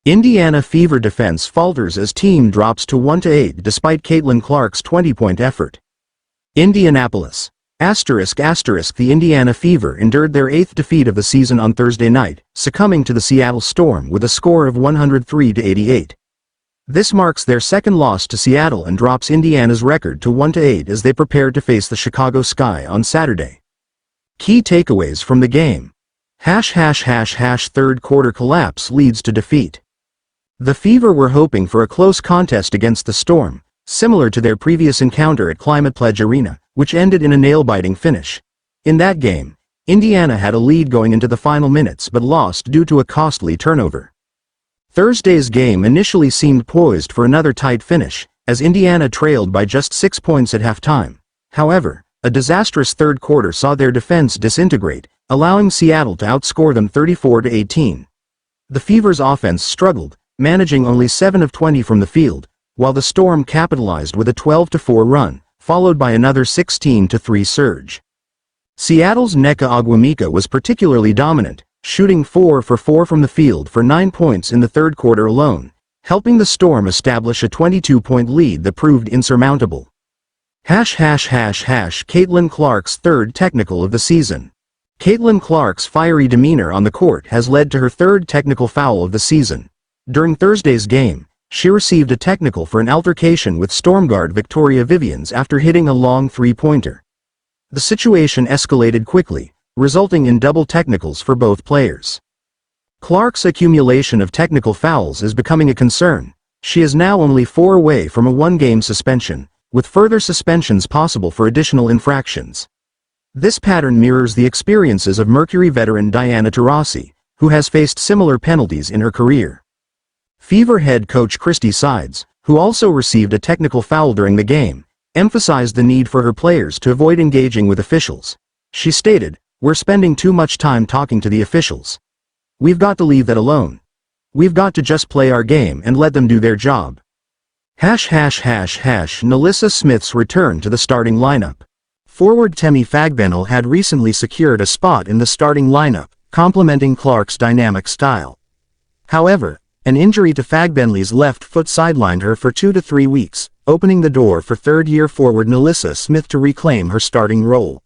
Indiana Fever defense falters as team drops to 1-8 despite Caitlin Clark's 20-point effort. Indianapolis. The Indiana Fever endured their 8th defeat of the season on Thursday night, succumbing to the Seattle Storm with a score of 103-88. This marks their second loss to Seattle and drops Indiana's record to 1-8 as they prepare to face the Chicago Sky on Saturday. Key takeaways from the game. Third quarter collapse leads to defeat. The Fever were hoping for a close contest against the Storm, similar to their previous encounter at Climate Pledge Arena, which ended in a nail-biting finish. In that game, Indiana had a lead going into the final minutes but lost due to a costly turnover. Thursday's game initially seemed poised for another tight finish, as Indiana trailed by just 6 points at halftime. However, a disastrous third quarter saw their defense disintegrate, allowing Seattle to outscore them 34-18. The Fever's offense struggled, managing only 7 of 20 from the field, while the Storm capitalized with a 12-4 run, followed by another 16-3 surge. Seattle's Nneka Ogwumike was particularly dominant, shooting 4 for 4 from the field for 9 points in the third quarter alone, helping the Storm establish a 22-point lead that proved insurmountable. Caitlin Clark's third technical of the season. Caitlin Clark's fiery demeanor on the court has led to her third technical foul of the season. During Thursday's game, she received a technical for an altercation with Storm guard Victoria Vivians after hitting a long three-pointer. The situation escalated quickly, resulting in double technicals for both players. Clark's accumulation of technical fouls is becoming a concern. She is now only 4 away from a 1-game suspension, with further suspensions possible for additional infractions. This pattern mirrors the experiences of Mercury veteran Diana Taurasi, who has faced similar penalties in her career. Fever head coach Christy Sides, who also received a technical foul during the game, emphasized the need for her players to avoid engaging with officials. She stated, "We're spending too much time talking to the officials. We've got to leave that alone. We've got to just play our game and let them do their job." NaLyssa Smith's return to the starting lineup. Forward Temi Fagbenle had recently secured a spot in the starting lineup, complementing Clark's dynamic style. However, an injury to Fagbenle's left foot sidelined her for 2 to 3 weeks, opening the door for third-year forward NaLyssa Smith to reclaim her starting role.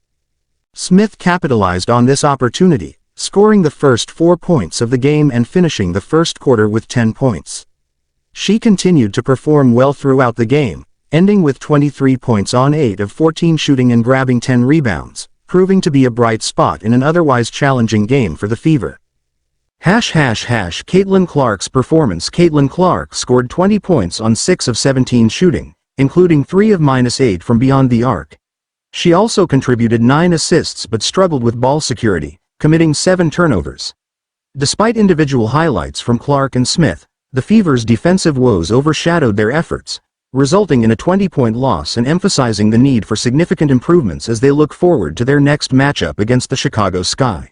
Smith capitalized on this opportunity, scoring the first 4 points of the game and finishing the first quarter with 10 points. She continued to perform well throughout the game, ending with 23 points on 8 of 14 shooting and grabbing 10 rebounds, proving to be a bright spot in an otherwise challenging game for the Fever. Caitlin Clark's performance. Caitlin Clark scored 20 points on 6 of 17 shooting, including 3 of -8 from beyond the arc. She also contributed 9 assists but struggled with ball security, committing 7 turnovers. Despite individual highlights from Clark and Smith, the Fever's defensive woes overshadowed their efforts, resulting in a 20-point loss and emphasizing the need for significant improvements as they look forward to their next matchup against the Chicago Sky.